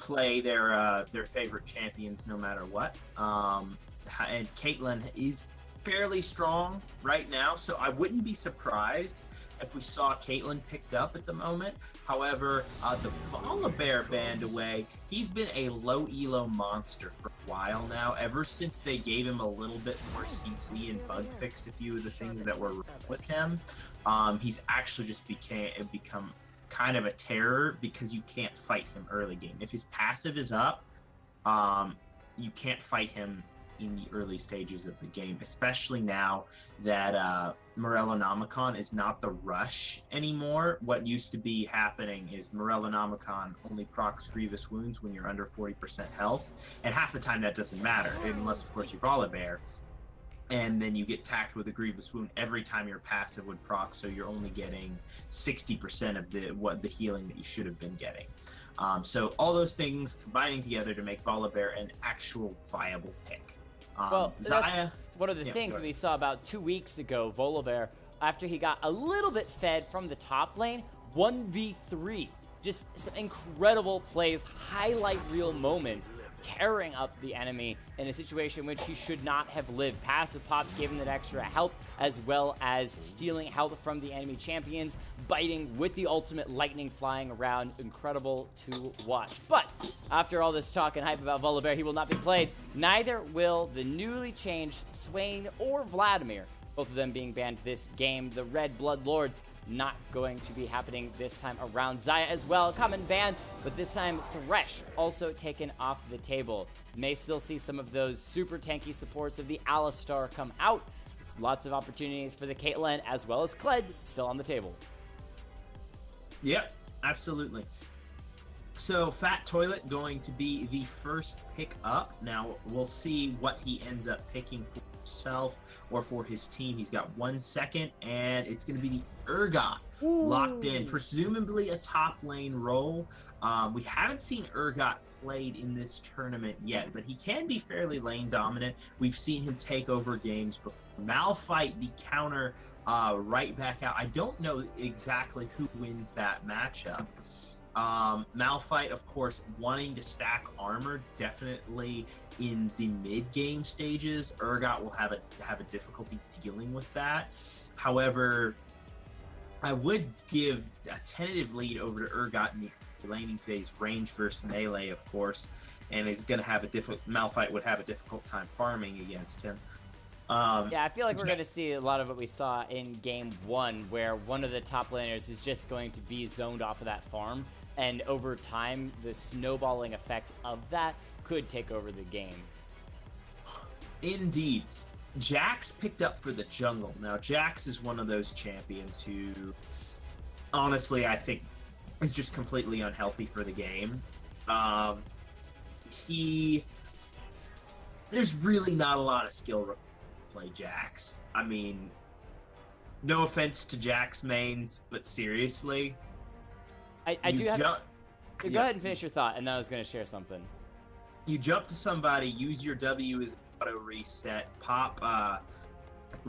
play their favorite champions no matter what. And Caitlyn is fairly strong right now, so I wouldn't be surprised if we saw Caitlyn picked up at the moment. However, the Volibear band away, he's been a low elo monster for a while now, ever since they gave him a little bit more CC and bug fixed a few of the things that were wrong with him. He's actually just become kind of a terror because you can't fight him early game. If his passive is up, you can't fight him in the early stages of the game, especially now that Morellonomicon is not the rush anymore. What used to be happening is Morellonomicon only procs grievous wounds when you're under 40% health, and half the time that doesn't matter, unless of course you're Volibear, and then you get tacked with a grievous wound every time your passive would proc, so you're only getting 60% of the healing that you should have been getting. So all those things combining together to make Volibear an actual viable pick. Well, that's one of the Yeah, things we saw about 2 weeks ago. Volibear, after he got a little bit fed from the top lane, 1v3. Just some incredible plays, highlight reel moments, tearing up the enemy in a situation in which he should not have lived. Passive pop gave him that extra health, as well as stealing health from the enemy champions, biting with the ultimate lightning flying around. Incredible to watch. But after all this talk and hype about Volibear, he will not be played. Neither will the newly changed Swain or Vladimir, both of them being banned this game. The Red Blood Lords not going to be happening this time around. Xayah as well, common ban, but this time Thresh also taken off the table. May still see some of those super tanky supports of the Alistar come out. There's lots of opportunities for the Caitlyn as well as Kled still on the table. Yep, absolutely. So Fat Toilet going to be the first pick up. Now we'll see what he ends up picking for himself or for his team. He's got 1 second, and it's going to be the Urgot locked in, presumably a top lane role. We haven't seen Urgot played in this tournament yet, but he can be fairly lane dominant. We've seen him take over games before. Malphite the counter right back out. I don't know exactly who wins that matchup. Malphite, of course, wanting to stack armor, definitely in the mid-game stages. Urgot will have a difficulty dealing with that. However, I would give a tentative lead over to Urgot in the laning phase, range versus melee, of course, and is going to have Malphite would have a difficult time farming against him. Yeah, I feel like we're going to see a lot of what we saw in game 1, where one of the top laners is just going to be zoned off of that farm, and over time, the snowballing effect of that could take over the game. Indeed. Jax picked up for the jungle. Now, Jax is one of those champions who, honestly, I think is just completely unhealthy for the game. There's really not a lot of skill to play Jax. I mean, no offense to Jax mains, but seriously. I do have... Go ahead and finish your thought, and then I was going to share something. You jump to somebody, use your W as auto reset, pop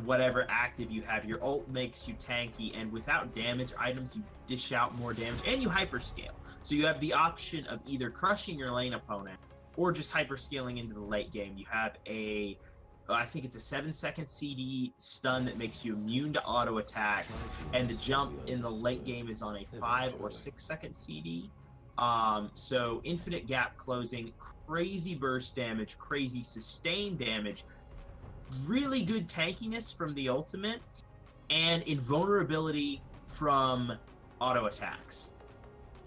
whatever active you have. Your ult makes you tanky, and without damage items, you dish out more damage, and you hyperscale. So you have the option of either crushing your lane opponent or just hyperscaling into the late game. You have I think it's a 7-second CD stun that makes you immune to auto attacks, and the jump in the late game is on a 5 or 6-second CD. So infinite gap closing, crazy burst damage, crazy sustain damage, really good tankiness from the ultimate, and invulnerability from auto attacks.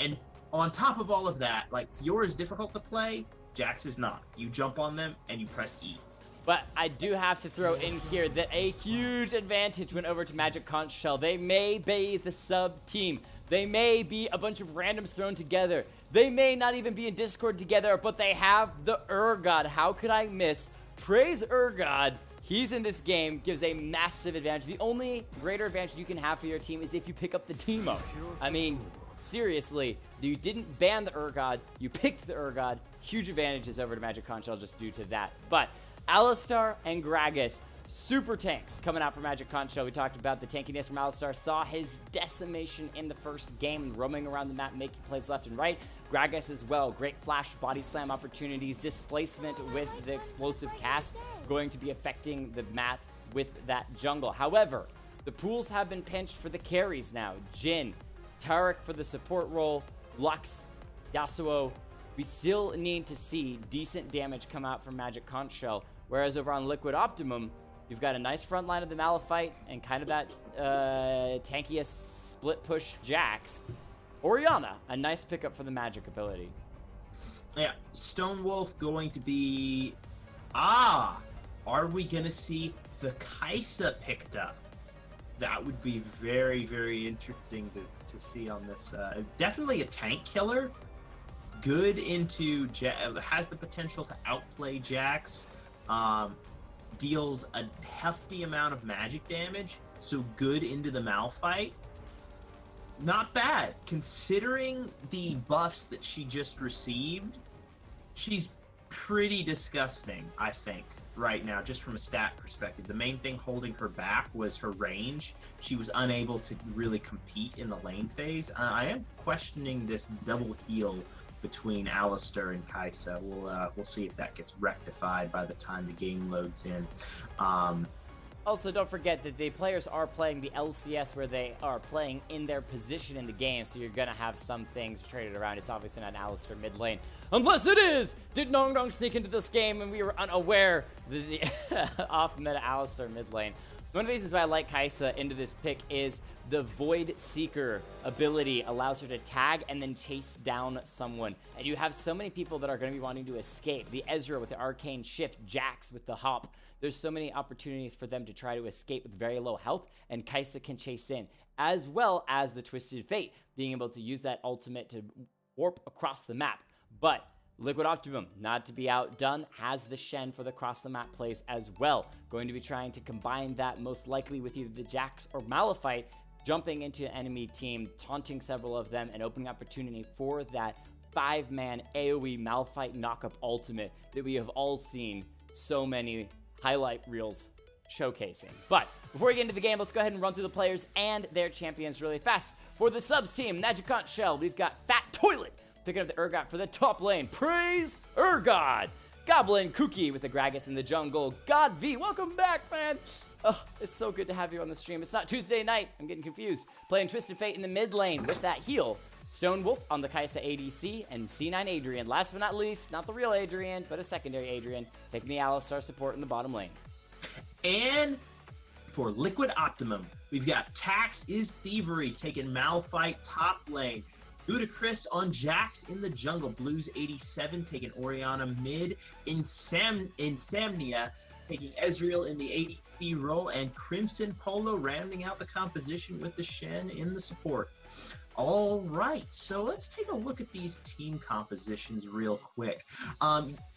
And on top of all of that, like, Fiora is difficult to play, Jax is not. You jump on them and you press E. But I do have to throw in here that a huge advantage went over to MagicConchShell. They may be the sub team. They may be a bunch of randoms thrown together. They may not even be in Discord together, but they have the Urgot. How could I miss? Praise Urgot. He's in this game, gives a massive advantage. The only greater advantage you can have for your team is if you pick up the Teemo. I mean, seriously, you didn't ban the Urgot, you picked the Urgot. Huge advantages over to MagicConchShell just due to that. But Alistar and Gragas, super tanks coming out from MagicConchShell. We talked about the tankiness from Alistar, saw his decimation in the first game, roaming around the map, making plays left and right. Gragas as well, great flash body slam opportunities, displacement with the explosive cast, going to be affecting the map with that jungle. However, the pools have been pinched for the carries now. Jhin, Taric for the support role, Lux, Yasuo. We still need to see decent damage come out from MagicConchShell, whereas over on Liquid Optimum, you've got a nice front line of the Malphite and kind of that tankiest split push Jax. Orianna, a nice pickup for the magic ability. Yeah, Stonewolf going to be... are we going to see the Kai'Sa picked up? That would be very, very interesting to see on this. Definitely a tank killer. Good into... has the potential to outplay Jax. Deals a hefty amount of magic damage. So good into the Malphite. Not bad. Considering the buffs that she just received, she's pretty disgusting, I think, right now, just from a stat perspective. The main thing holding her back was her range. She was unable to really compete in the lane phase. I am questioning this double heal between Alistar and Kai'Sa. We'll see if that gets rectified by the time the game loads in. Also, don't forget that the players are playing the LCS where they are playing in their position in the game, so you're going to have some things traded around. It's obviously not Alistar mid lane. Unless it is! Did Nong Nong sneak into this game and we were unaware the off-meta Alistar mid lane? One of the reasons why I like Kai'Sa into this pick is the Void Seeker ability allows her to tag and then chase down someone. And you have so many people that are going to be wanting to escape. The Ezreal with the Arcane Shift, Jax with the Hop. There's so many opportunities for them to try to escape with very low health, and Kai'Sa can chase in, as well as the Twisted Fate, being able to use that ultimate to warp across the map. But Liquid Optimum, not to be outdone, has the Shen for the cross-the-map plays as well. Going to be trying to combine that most likely with either the Jax or Malphite, jumping into an enemy team, taunting several of them, and opening opportunity for that 5-man AoE Malphite knockup ultimate that we have all seen so many highlight reels showcasing. But before we get into the game, let's go ahead and run through the players and their champions really fast. For the subs team, MagicConchShell, we've got Fat Toilet picking up the Urgot for the top lane. Praise Urgot! Goblin Kookie with the Gragas in the jungle. God V, welcome back, man! Oh, it's so good to have you on the stream. It's not Tuesday night. I'm getting confused. Playing Twisted Fate in the mid lane with that heal. Stonewolf on the Kai'Sa ADC, and C9 Adrian. Last but not least, not the real Adrian, but a secondary Adrian, taking the Alistar support in the bottom lane. And for Liquid Optimum, we've got Tax is Thievery taking Malphite top lane. Ludacris on Jax in the jungle. Blues 87 taking Orianna mid. Insomnia taking Ezreal in the ADC role. And Crimson Polo rounding out the composition with the Shen in the support. All right, so let's take a look at these team compositions real quick.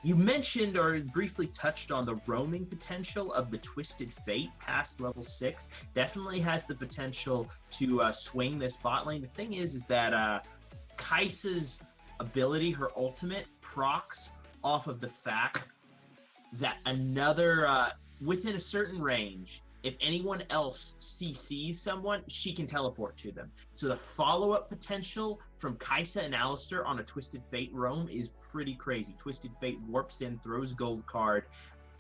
You mentioned or briefly touched on the roaming potential of the Twisted Fate past level 6. Definitely has the potential to swing this bot lane. The thing is that Kai'Sa's ability, her ultimate, procs off of the fact that another, within a certain range, if anyone else CCs someone, she can teleport to them. So the follow-up potential from Kai'Sa and Alistar on a Twisted Fate roam is pretty crazy. Twisted Fate warps in, throws gold card.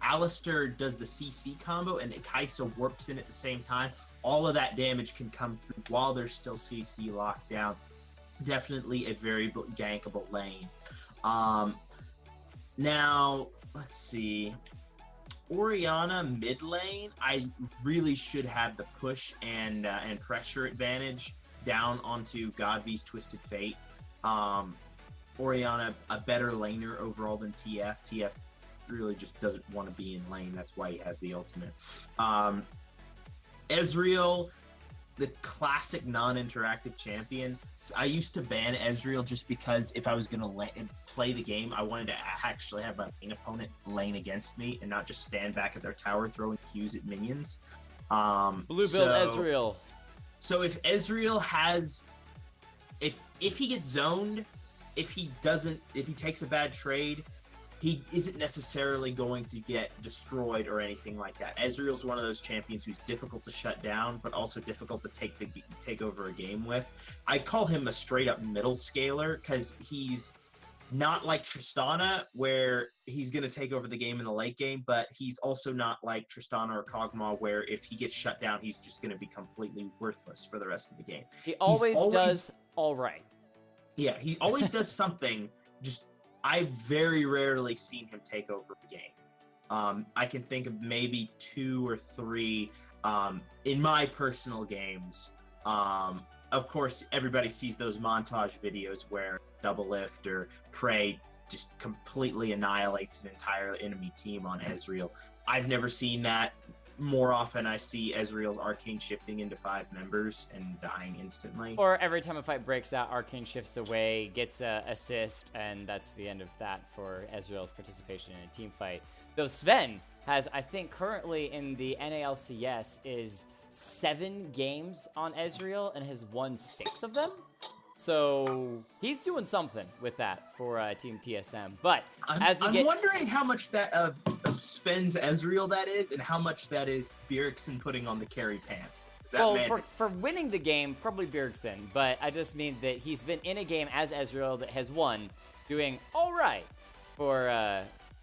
Alistar does the CC combo, and Kai'Sa warps in at the same time. All of that damage can come through while there's still CC locked down. Definitely a very gankable lane. Now, let's see. Orianna mid lane, I really should have the push and pressure advantage down onto Godv's Twisted Fate. Orianna, a better laner overall than TF. TF really just doesn't want to be in lane. That's why he has the ultimate. Ezreal, the classic non-interactive champion. So I used to ban Ezreal just because if I was going to play the game, I wanted to actually have my lane opponent lane against me and not just stand back at their tower throwing Qs at minions. Blue build Ezreal. So if Ezreal has... If he gets zoned, if he takes a bad trade, he isn't necessarily going to get destroyed or anything like that. Ezreal's one of those champions who's difficult to shut down, but also difficult to take over a game with. I call him a straight up middle scaler because he's not like Tristana, where he's going to take over the game in the late game, but he's also not like Tristana or Kog'Maw, where if he gets shut down, he's just going to be completely worthless for the rest of the game. He always does all right. Yeah, he always does something. Just I've very rarely seen him take over a game. I can think of maybe 2 or 3 in my personal games. Of course, everybody sees those montage videos where Double Lift or Prey just completely annihilates an entire enemy team on Ezreal. I've never seen that. More often, I see Ezreal's Arcane shifting into 5 members and dying instantly. Or every time a fight breaks out, Arcane shifts away, gets an assist, and that's the end of that for Ezreal's participation in a team fight. Though Sven has, I think, currently in the NALCS is 7 games on Ezreal and has won 6 of them. So he's doing something with that for Team TSM. But I'm wondering how much that of Sven's Ezreal that is, and how much that is Bjergsen putting on the carry pants. Well, for winning the game, probably Bjergsen. But I just mean that he's been in a game as Ezreal that has won, doing all right for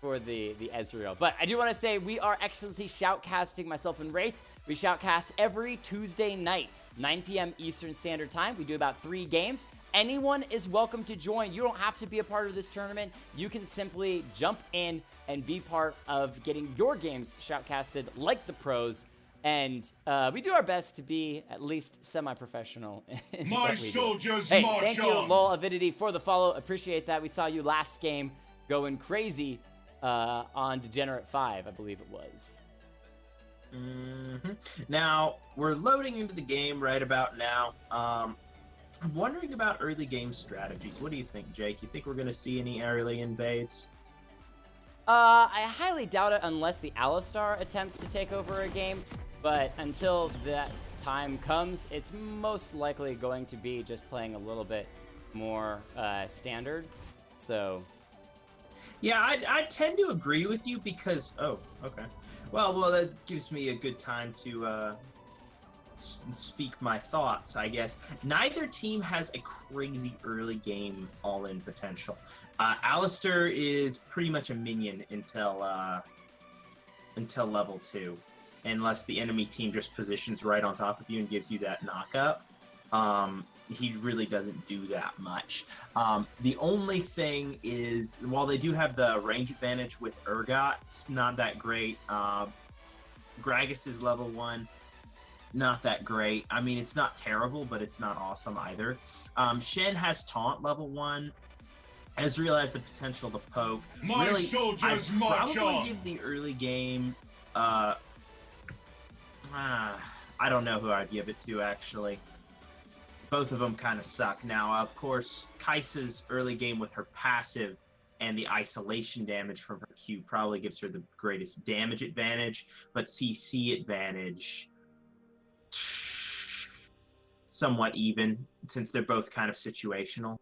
the Ezreal. But I do want to say we are XLNC Shoutcasting, myself and Wraith. We shoutcast every Tuesday night, 9 p.m. Eastern Standard Time. We do about 3 games. Anyone is welcome to join. You don't have to be a part of this tournament. You can simply jump in and be part of getting your games shoutcasted like the pros. And we do our best to be at least semi-professional. My soldiers march on! Thank you, Lol Avidity, for the follow. Appreciate that. We saw you last game going crazy on Degenerate 5, I believe it was. Now, we're loading into the game right about now. I'm wondering about early game strategies. What do you think, Jake? You think we're going to see any early invades? I highly doubt it unless the Alistar attempts to take over a game. But until that time comes, it's most likely going to be just playing a little bit more standard. So... yeah, I tend to agree with you because... oh, okay. Well, that gives me a good time to speak my thoughts, I guess. Neither team has a crazy early game all-in potential. Alistar is pretty much a minion until level 2, unless the enemy team just positions right on top of you and gives you that knock-up. He really doesn't do that much. The only thing is, while they do have the range advantage with Urgot, it's not that great. Gragas is level 1, not that great. I mean, it's not terrible, but it's not awesome either. Shen has taunt level 1. Ezreal has the potential to poke. My really, soldiers march on! I'd probably give the early game... I don't know who I'd give it to, actually. Both of them kind of suck. Now, of course, Kai'Sa's early game with her passive and the isolation damage from her Q probably gives her the greatest damage advantage, but CC advantage somewhat even, since they're both kind of situational,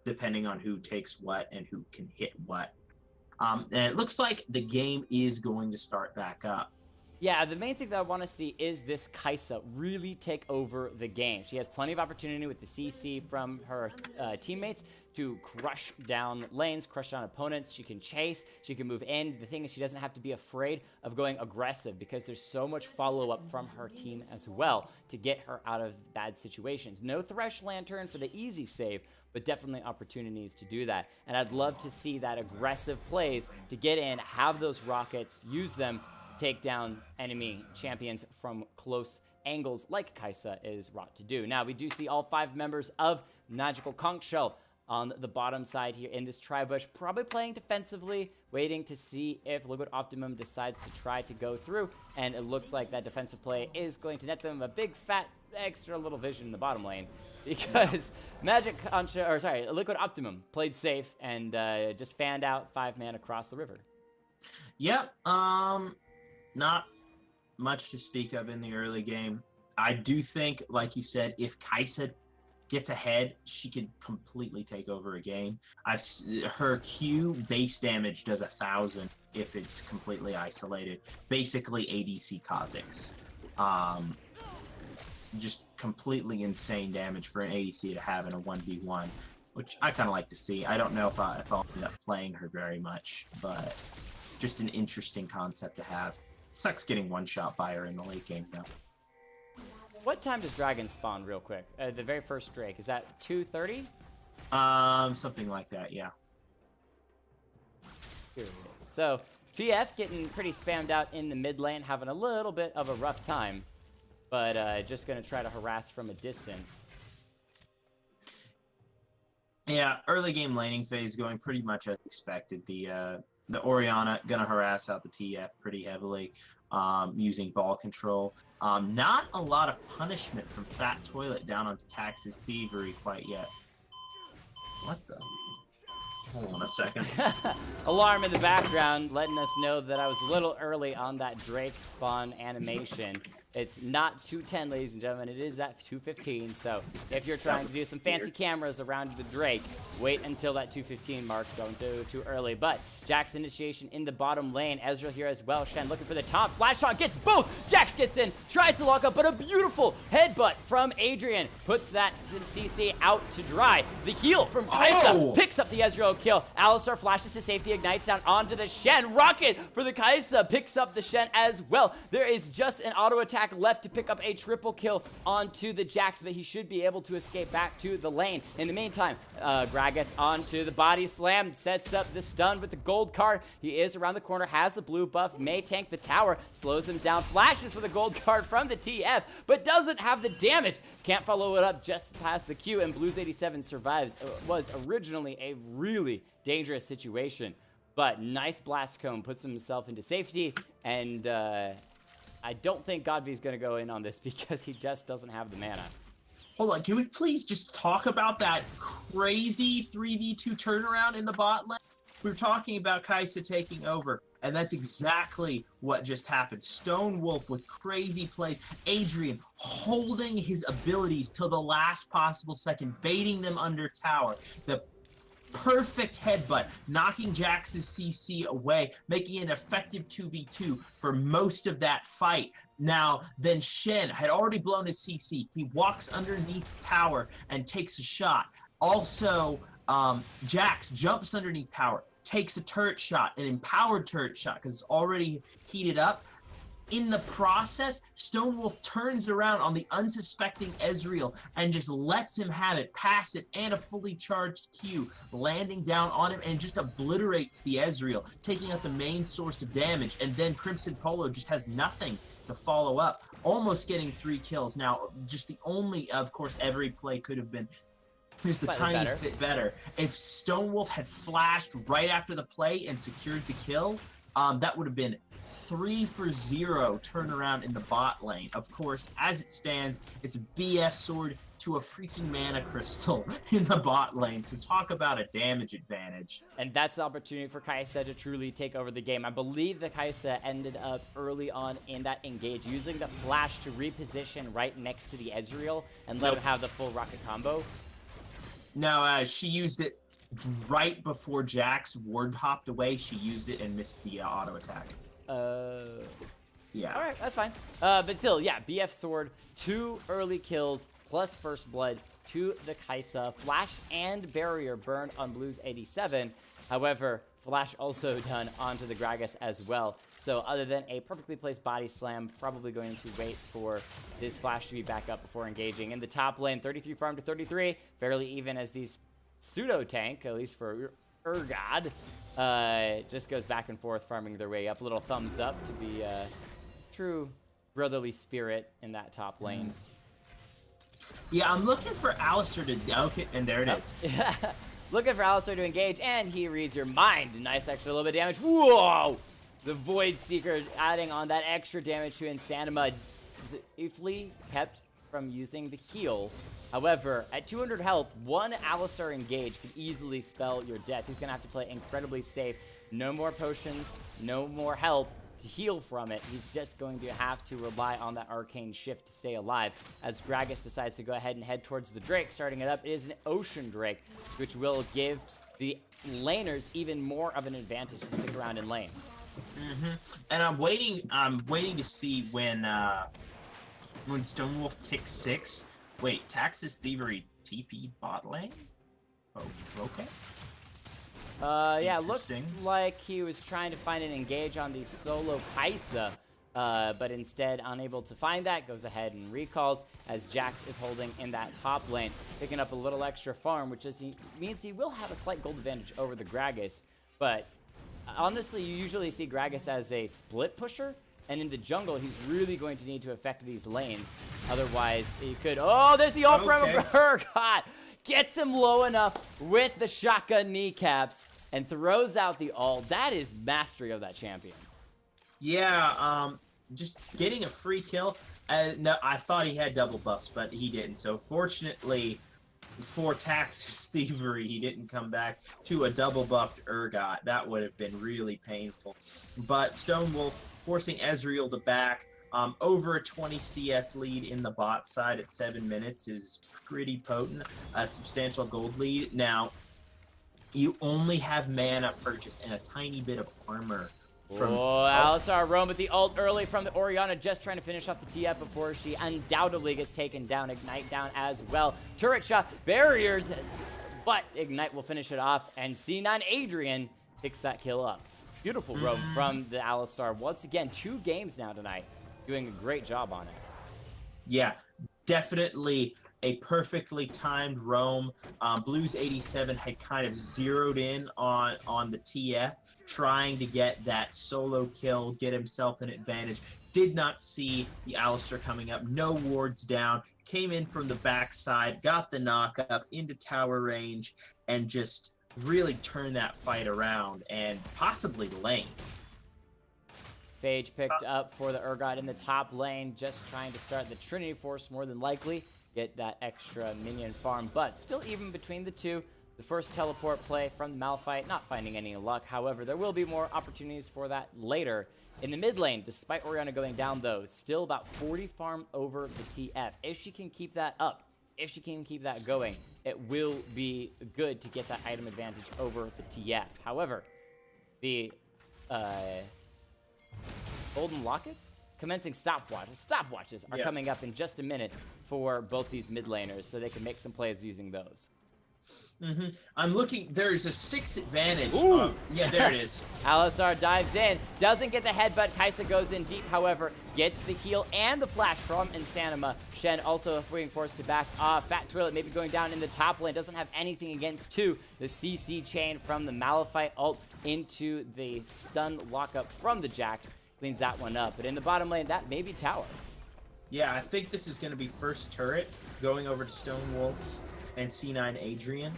depending on who takes what and who can hit what. And it looks like the game is going to start back up. Yeah, the main thing that I want to see is this Kai'Sa really take over the game. She has plenty of opportunity with the CC from her teammates to crush down lanes, crush down opponents. She can chase, she can move in. The thing is, she doesn't have to be afraid of going aggressive because there's so much follow-up from her team as well to get her out of bad situations. No Thresh Lantern for the easy save, but definitely opportunities to do that. And I'd love to see that aggressive plays to get in, have those rockets, use them, take down enemy champions from close angles like Kai'Sa is wrought to do. Now, we do see all 5 members of MagicConchShell on the bottom side here in this tri-bush, probably playing defensively, waiting to see if Liquid Optimum decides to try to go through, and it looks like that defensive play is going to net them a big, fat, extra little vision in the bottom lane, because Liquid Optimum played safe and just fanned out 5-man across the river. Yep, not much to speak of in the early game. I do think, like you said, if Kai'Sa gets ahead, she could completely take over a game. Her Q base damage does 1,000 if it's completely isolated. Basically ADC Kha'Zix. Just completely insane damage for an ADC to have in a 1v1, which I kind of like to see. I don't know if I'll end up playing her very much, but just an interesting concept to have. Sucks getting one-shot by her in the late game, though. What time does Dragon spawn, real quick? The very first Drake, is that 2:30? Something like that, yeah. Here it is. So, GF getting pretty spammed out in the mid lane, having a little bit of a rough time, but just gonna try to harass from a distance. Yeah, early game laning phase going pretty much as expected. The Orianna gonna harass out the TF pretty heavily, using ball control. Not a lot of punishment from Fat Toilet down onto Tax's Thievery quite yet. What the? Hold on a second. Alarm in the background letting us know that I was a little early on that Drake spawn animation. It's not 2:10, ladies and gentlemen. It is at 2:15. So if you're trying to do some fancy cameras around the Drake, wait until that 2:15 mark. Don't do it too early. But Jax initiation in the bottom lane. Ezreal here as well. Shen looking for the top. Flash shot gets both. Jax gets in, tries to lock up, but a beautiful headbutt from Adrian puts that CC out to dry. The heal from Kai'Sa picks up the Ezreal kill. Alistar flashes to safety, ignites down onto the Shen. Rocket for the Kai'Sa picks up the Shen as well. There is just an auto attack left to pick up a triple kill onto the Jax, but he should be able to escape back to the lane. In the meantime, Gragas onto the body slam, sets up the stun with the gold card. He is around the corner, has the blue buff, may tank the tower, slows him down, flashes for the gold card from the TF, but doesn't have the damage. Can't follow it up just past the Q, and Blues 87 survives. Was originally a really dangerous situation, but nice blast cone puts himself into safety, and I don't think Godv is going to go in on this because he just doesn't have the mana. Hold on, can we please just talk about that crazy 3v2 turnaround in the bot lane? We were talking about Kai'Sa taking over, and that's exactly what just happened. Stone Wolf with crazy plays. Adrian holding his abilities till the last possible second, baiting them under tower. The perfect headbutt, knocking Jax's CC away, making an effective 2v2 for most of that fight. Now, then Shen had already blown his CC. He walks underneath tower and takes a shot. Also, Jax jumps underneath tower, takes a turret shot, an empowered turret shot because it's already heated up. In the process, Stonewolf turns around on the unsuspecting Ezreal and just lets him have it, passive and a fully charged Q, landing down on him and just obliterates the Ezreal, taking out the main source of damage. And then Crimson Polo just has nothing to follow up, almost getting 3 kills. Now, just the only, of course, every play could have been just the tiniest bit better. If Stonewolf had flashed right after the play and secured the kill, that would have been 3 for 0 turnaround in the bot lane. Of course, as it stands, it's a BF sword to a freaking mana crystal in the bot lane. So talk about a damage advantage. And that's the opportunity for Kai'Sa to truly take over the game. I believe the Kai'Sa ended up early on in that engage using the flash to reposition right next to the Ezreal and let him have the full rocket combo. No, she used it right before Jax ward hopped away. She used it and missed the auto attack. Yeah. All right, that's fine. But still, yeah, BF sword, 2 early kills plus first blood to the Kai'Sa. Flash and barrier burned on Blues 87. However, flash also done onto the Gragas as well. So other than a perfectly placed body slam, probably going to wait for this flash to be back up before engaging. In the top lane, 33 farm to 33, fairly even as these pseudo tank, at least for Urgod, just goes back and forth farming their way up. A little thumbs up to be true brotherly spirit in that top lane. Yeah, I'm looking for Alistar to... Okay, and there it is. Looking for Alistar to engage, and he reads your mind. Nice extra little bit of damage. Whoa! The Void Seeker adding on that extra damage to Insanima, safely kept from using the heal. However, at 200 health, one Alistar engage could easily spell your death. He's going to have to play incredibly safe. No more potions, no more health to heal from it. He's just going to have to rely on that arcane shift to stay alive. As Gragas decides to go ahead and head towards the Drake, starting it up. It is an Ocean Drake, which will give the laners even more of an advantage to stick around in lane. And I'm waiting to see when Stonewolf ticks 6. Wait, Tax's Thievery TP bot lane? Oh, okay. Yeah, looks like he was trying to find an engage on the solo Kaisa, but instead unable to find that, goes ahead and recalls as Jax is holding in that top lane, picking up a little extra farm, which means he will have a slight gold advantage over the Gragas, but honestly, you usually see Gragas as a split pusher, and in the jungle, he's really going to need to affect these lanes. Otherwise, he could... Oh, there's the ult from Urgot! Gets him low enough with the shotgun kneecaps and throws out the ult. That is mastery of that champion. Yeah, just getting a free kill. No, I thought he had double buffs, but he didn't. So fortunately for Tax's Thievery, he didn't come back to a double buffed Urgot. That would have been really painful. But Stonewolf forcing Ezreal to back. Over a 20 CS lead in the bot side at 7 minutes is pretty potent. A substantial gold lead. Now, you only have mana purchased and a tiny bit of armor. Alistar roam with the ult early from the Orianna, just trying to finish off the TF before she undoubtedly gets taken down. Ignite down as well. Turret shot, barriers, but Ignite will finish it off, and C9 Adrian picks that kill up. Beautiful roam from the Alistar. Once again, 2 games now tonight. Doing a great job on it. Yeah, definitely a perfectly timed roam. Blues 87 had kind of zeroed in on the TF, trying to get that solo kill, get himself an advantage. Did not see the Alistar coming up. No wards down. Came in from the backside, got the knock up into tower range, and just really turned that fight around and possibly lane. Phage picked up for the Urgot in the top lane, just trying to start the Trinity Force more than likely, get that extra minion farm, but still even between the two. The first teleport play from the Malphite, not finding any luck. However, there will be more opportunities for that later. In the mid lane, despite Orianna going down though, still about 40 farm over the TF. If she can keep that up, if she can keep that going, it will be good to get that item advantage over the TF. However, the Golden Lockets? Commencing stopwatches. Stopwatches are coming up in just a minute for both these mid laners, so they can make some plays using those. I'm looking. There's a 6 advantage. Yeah, there it is. Alistar dives in. Doesn't get the headbutt. Kaisa goes in deep, however. Gets the heal and the flash from Insanima. Shen also being forced to back off. Fat Toilet maybe going down in the top lane. Doesn't have anything against 2. The CC chain from the Malphite ult into the stun lockup from the Jax. Cleans that one up. But in the bottom lane, that may be tower. Yeah, I think this is going to be first turret going over to Stonewolf and C9 Adrian.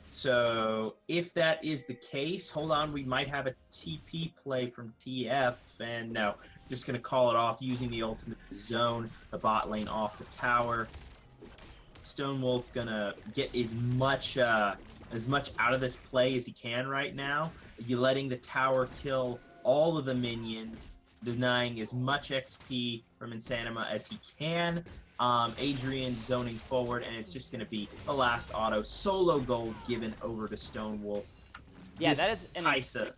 So if that is the case, hold on, we might have a TP play from TF, and no, just going to call it off using the ultimate zone, the bot lane off the tower. Stonewolf going to get as much out of this play as he can right now. You're letting the tower kill all of the minions, denying as much XP from Insanima as he can. Adrian zoning forward, and it's just going to be a last auto solo gold given over to Stonewolf. Yeah, this that is Kaisa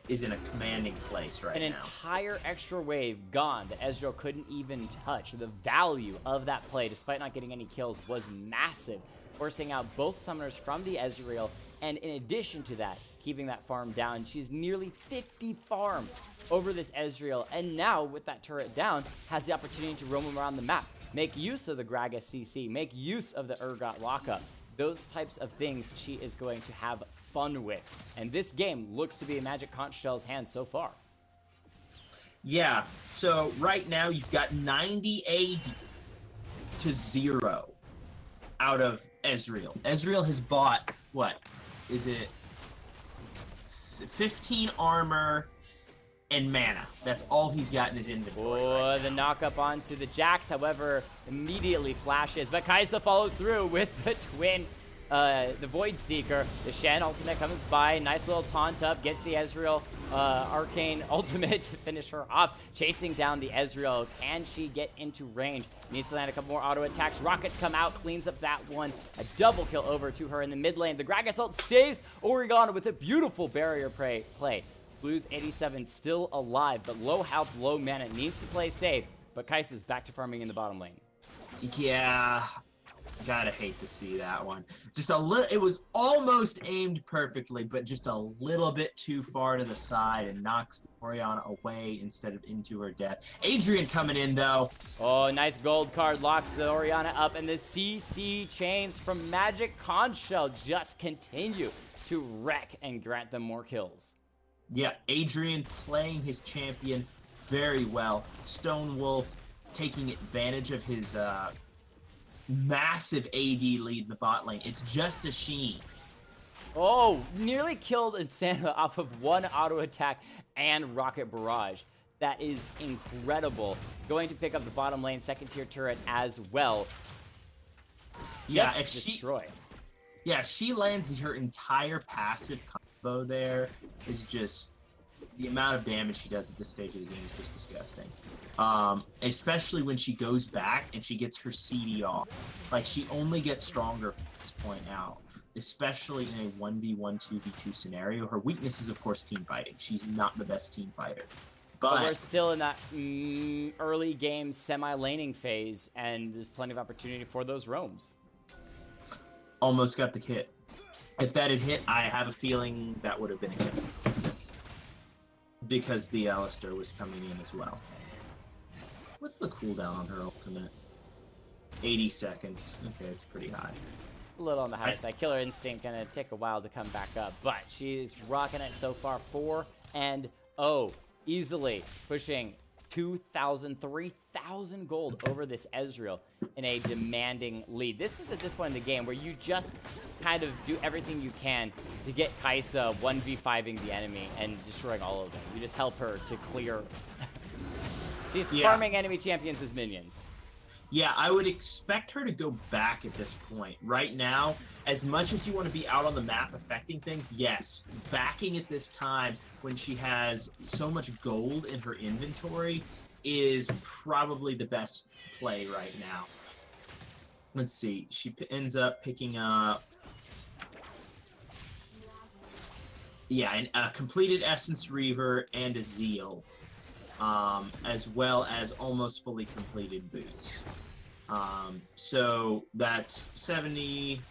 is in a commanding place right now. An entire extra wave gone that Ezreal couldn't even touch. The value of that play, despite not getting any kills, was massive, forcing out both summoners from the Ezreal, and in addition to that, keeping that farm down. She's nearly 50 farm over this Ezreal, and now with that turret down, has the opportunity to roam around the map. Make use of the Gragas CC, make use of the Urgot lockup. Those types of things she is going to have fun with. And this game looks to be in MagicConchShell's hands so far. Yeah, so right now you've got 90 AD to 0 out of Ezreal. Ezreal has bought, what? Is it 15 armor and mana. That's all he's got in his inventory. Oh, the knock up onto the Jax, however, immediately flashes, but Kaisa follows through with the twin the Void Seeker. The Shen ultimate comes by, nice little taunt up, gets the Ezreal Arcane ultimate to finish her off, chasing down the Ezreal. Can she get into range? Needs to land a couple more auto attacks. Rockets come out, cleans up that one. A double kill over to her in the mid lane. The Gragas ult saves Orianna with a beautiful barrier play. Blues 87 still alive, but low health, low mana, needs to play safe. But Kai'Sa's back to farming in the bottom lane. Yeah, gotta hate to see that one. Just a little, it was almost aimed perfectly, but just a little bit too far to the side and knocks Orianna away instead of into her death. Adrian coming in though. Oh, nice gold card, locks the Orianna up, and the CC chains from MagicConchShell just continue to wreck and grant them more kills. Yeah, Adrian playing his champion very well. Stone Wolf taking advantage of his massive AD lead in the bot lane. It's just a Sheen. Oh, nearly killed Insana off of one auto attack and rocket barrage. That is incredible. Going to pick up the bottom lane second tier turret as well. Yeah, Just destroy. If she lands her entire passive combo there is just, the amount of damage she does at this stage of the game is just disgusting. Especially when she goes back and she gets her CD off. Like, she only gets stronger from this point out, especially in a 1v1, 2v2 scenario. Her weakness is, of course, team fighting. She's not the best team fighter. But we're still in that early game semi-laning phase, and there's plenty of opportunity for those roams. Almost got the hit. If that had hit, I have a feeling that would have been a hit. Because the Alistar was coming in as well. What's the cooldown on her ultimate? 80 seconds. Okay, it's pretty high. A little on the high side. Killer Instinct gonna take a while to come back up, but she's rocking it so far. 4-0. Easily pushing 2,000, 3,000 gold over this Ezreal in a demanding lead. This is at this point in the game where you just kind of do everything you can to get Kai'Sa 1v5ing the enemy and destroying all of them. You just help her to clear. She's farming enemy champions as minions. Yeah, I would expect her to go back at this point. Right now, as much as you want to be out on the map affecting things, yes, backing at this time when she has so much gold in her inventory is probably the best play right now. Let's see, she ends up picking up, a completed Essence Reaver and a Zeal, as well as almost fully completed boots. So that's 70,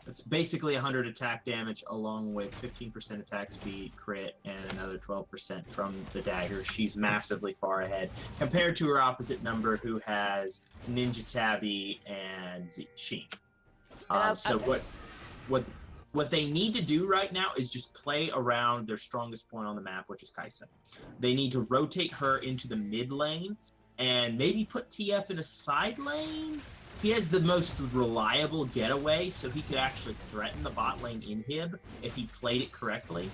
that's basically 100 attack damage along with 15% attack speed, crit, and another 12% from the dagger. She's massively far ahead compared to her opposite number who has Ninja Tabby and Sheen. So what they need to do right now is just play around their strongest point on the map, which is Kai'Sa. They need to rotate her into the mid lane and maybe put TF in a side lane. He has the most reliable getaway, so he could actually threaten the bot lane inhib if he played it correctly.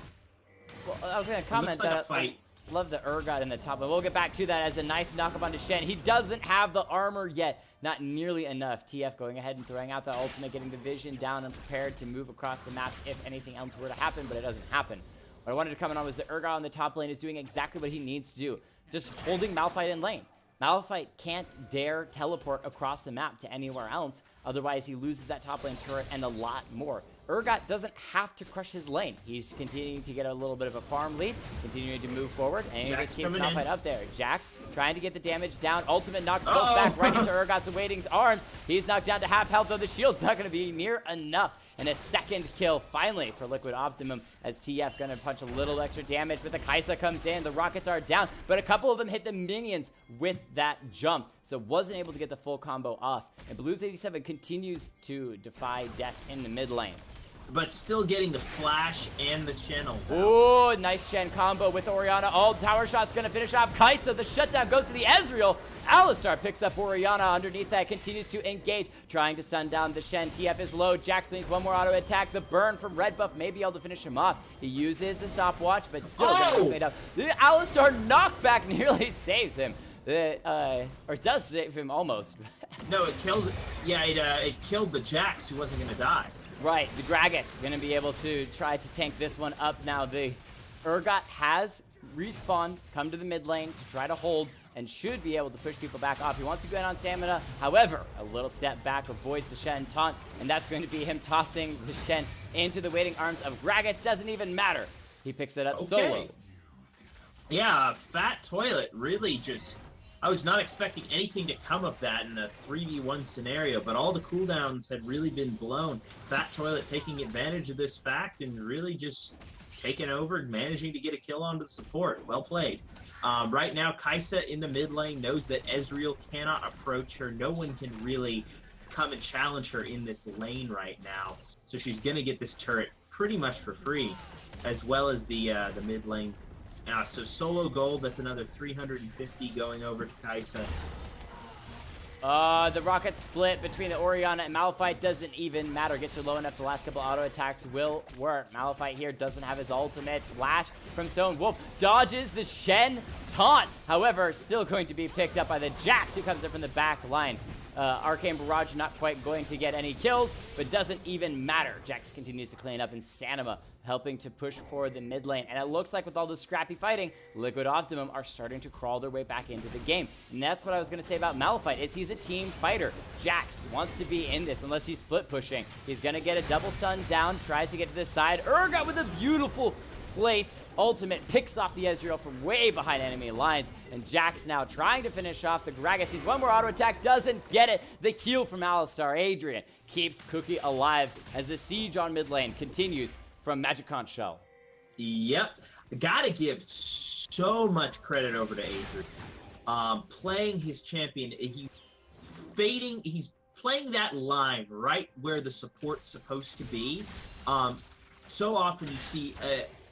Well, I was going to comment that I love the Urgot in the top, and we'll get back to that as a nice knock-up onto Shen. He doesn't have the armor yet. Not nearly enough. TF going ahead and throwing out the ultimate, getting the vision down and prepared to move across the map if anything else were to happen, but it doesn't happen. What I wanted to comment on was the Urgot on the top lane is doing exactly what he needs to do. Just holding Malphite in lane. Malphite can't dare teleport across the map to anywhere else, otherwise he loses that top lane turret and a lot more. Urgot doesn't have to crush his lane. He's continuing to get a little bit of a farm lead, continuing to move forward, and he just keeps Malphite up there. Jax trying to get the damage down. Ultimate knocks both back right into Urgot's Awaiting's arms. He's knocked down to half health, though the shield's not going to be near enough. And a second kill finally for Liquid Optimum as TF going to punch a little extra damage, but the Kai'Sa comes in. The rockets are down, but a couple of them hit the minions with that jump, so wasn't able to get the full combo off. And Blues 87 continues to defy death in the mid lane. But still getting the flash and the channel down. Ooh, nice Shen combo with Orianna. All tower shots gonna finish off Kai'Sa. The shutdown goes to the Ezreal. Alistar picks up Orianna underneath that, continues to engage, trying to stun down the Shen. TF is low. Jax needs one more auto attack. The burn from Red Buff may be able to finish him off. He uses the stopwatch, but still gonna made up. The Alistar knockback nearly saves him. Or does save him almost. No, it kills. Yeah, it killed the Jax who wasn't gonna die. Right, the Gragas gonna be able to try to tank this one up now. The Urgot has respawned, come to the mid lane to try to hold, and should be able to push people back off. He wants to go in on Stamina. However, a little step back avoids the Shen taunt, and that's going to be him tossing the Shen into the waiting arms of Gragas. Doesn't even matter. He picks it up solo. Yeah, Fat Toilet really just... I was not expecting anything to come of that in a 3v1 scenario, but all the cooldowns had really been blown. Fat Toilet taking advantage of this fact and really just taking over and managing to get a kill onto the support. Well played. Right now, Kai'Sa in the mid lane knows that Ezreal cannot approach her. No one can really come and challenge her in this lane right now. So she's going to get this turret pretty much for free, as well as the mid lane. So solo gold, that's another 350 going over to Kai'Sa. The rocket split between the Orianna and Malphite doesn't even matter. Gets her low enough. The last couple auto attacks will work. Malphite here doesn't have his ultimate. Flash from Stone Wolf dodges the Shen taunt. However, still going to be picked up by the Jax, who comes in from the back line. Arcane Barrage not quite going to get any kills, but doesn't even matter. Jax continues to clean up, and Sanima helping to push forward the mid lane. And it looks like with all the scrappy fighting, Liquid Optimum are starting to crawl their way back into the game. And that's what I was going to say about Malphite, is he's a team fighter. Jax wants to be in this unless he's split pushing. He's going to get a double stun down, tries to get to this side. Urgot with a beautiful place. Ultimate picks off the Ezreal from way behind enemy lines, and Jax now trying to finish off the Gragas. He's one more auto attack, doesn't get it. The heal from Alistar. Adrian keeps Cookie alive as the siege on mid lane continues from MagicConchShell. Yep. Gotta give so much credit over to Adrian. Playing his champion, he's playing that line right where the support's supposed to be. So often you see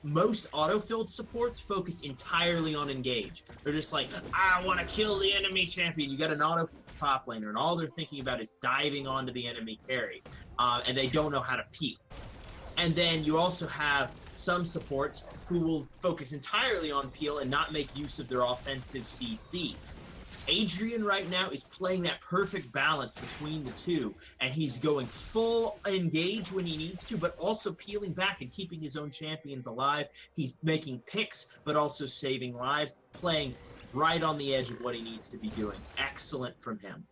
most auto-filled supports focus entirely on engage. They're just like, I want to kill the enemy champion. You got an auto top laner, and all they're thinking about is diving onto the enemy carry, and they don't know how to peel. And then you also have some supports who will focus entirely on peel and not make use of their offensive CC. Adrian right now is playing that perfect balance between the two, and he's going full engage when he needs to, but also peeling back and keeping his own champions alive. He's making picks, but also saving lives, playing right on the edge of what he needs to be doing. Excellent from him.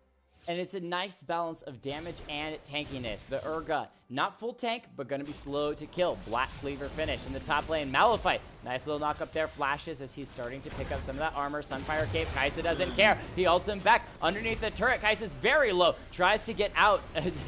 And it's a nice balance of damage and tankiness. The Urgot, not full tank, but gonna be slow to kill. Black Cleaver finish in the top lane. Malphite, nice little knock up there. Flashes as he's starting to pick up some of that armor. Sunfire Cape, Kai'Sa doesn't care. He ults him back underneath the turret. Kai'Sa's very low, tries to get out.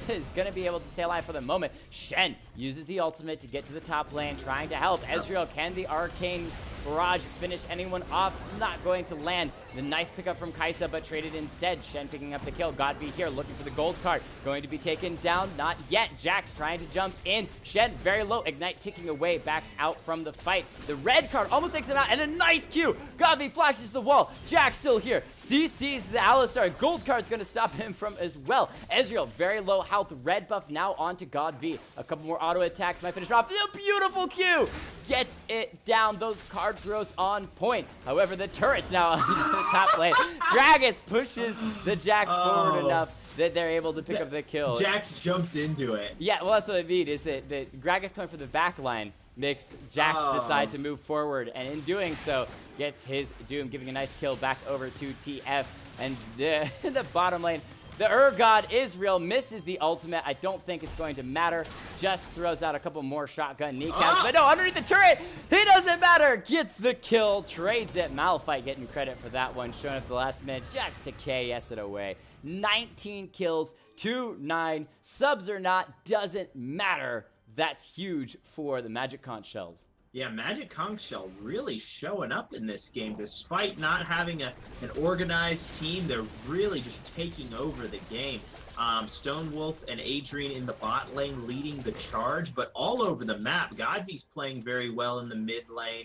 Is gonna be able to stay alive for the moment. Shen uses the ultimate to get to the top lane, trying to help. Ezreal, can the Arcane Barrage finish anyone off? Not going to land. The nice pickup from Kai'Sa, but traded instead. Shen picking up the kill. Godv here looking for the gold card. Going to be taken down. Not yet. Jax trying to jump in. Shen very low. Ignite ticking away. Backs out from the fight. The red card almost takes him out. And a nice Q. Godv flashes the wall. Jax still here. CC's the Alistar. Gold card's going to stop him from as well. Ezreal very low health. Red buff now onto Godv. A couple more auto attacks might finish off. The beautiful Q gets it down. Those card throws on point. However, the turret's now on the top lane. Gragas pushes the Jax forward enough that they're able to pick up the kill. Jax jumped into it. Yeah, well, that's what I mean, is that Gragas coming from the back line makes Jax decide to move forward, and in doing so, gets his doom, giving a nice kill back over to TF. And the bottom lane, the Urgot Israel misses the ultimate. I don't think it's going to matter. Just throws out a couple more shotgun kneecaps. But no, underneath the turret, he doesn't matter. Gets the kill, trades it. Malphite getting credit for that one, showing up the last minute just to KS it away. 19 kills, 2-9. Subs or not, doesn't matter. That's huge for the MagicConchShells. Yeah, MagicConchShell really showing up in this game. Despite not having an organized team, they're really just taking over the game. Stonewolf and Adrian in the bot lane leading the charge, but all over the map. Godv's playing very well in the mid lane.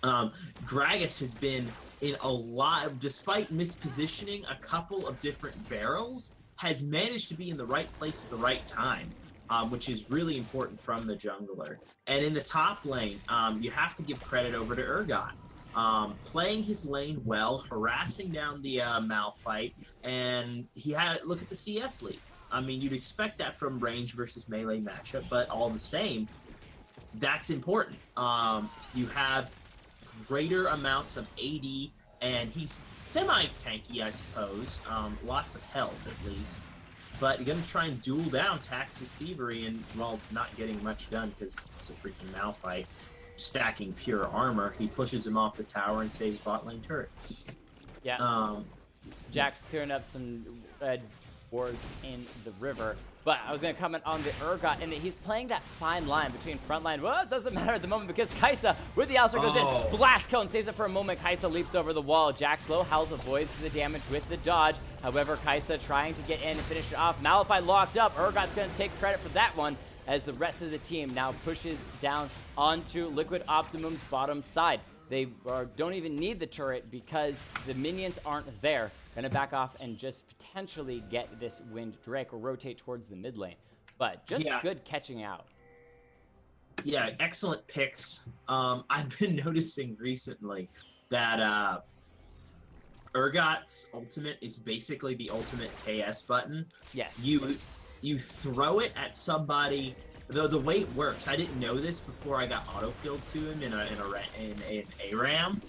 Gragas has been in a lot, despite mispositioning a couple of different barrels, has managed to be in the right place at the right time. Which is really important from the jungler. And in the top lane, you have to give credit over to Urgot. Playing his lane well, harassing down the Malphite, and he had, look at the CS lead. I mean, you'd expect that from range versus melee matchup, but all the same, that's important. You have greater amounts of AD, and he's semi-tanky, I suppose. Lots of health, at least. But you're going to try and duel down Tax's Thievery and, well, not getting much done because it's a freaking Malphite stacking pure armor. He pushes him off the tower and saves bot lane turret. Yeah. Jack's clearing up some red wards in the river. But I was going to comment on the Urgot, and that he's playing that fine line between front line. Well, it doesn't matter at the moment because Kai'Sa with the Alistar goes in. Blast Cone saves it for a moment. Kai'Sa leaps over the wall. Jack's low health avoids the damage with the dodge. However, Kai'Sa trying to get in and finish it off. Malphite locked up. Urgot's going to take credit for that one as the rest of the team now pushes down onto Liquid Optimum's bottom side. They don't even need the turret because the minions aren't there. Gonna back off and just potentially get this Wind Drake or rotate towards the mid lane. But just good catching out. Yeah, excellent picks. I've been noticing recently that Urgot's ultimate is basically the ultimate KS button. Yes. You throw it at somebody. Though the way it works, I didn't know this before I got autofilled to him in an ARAM.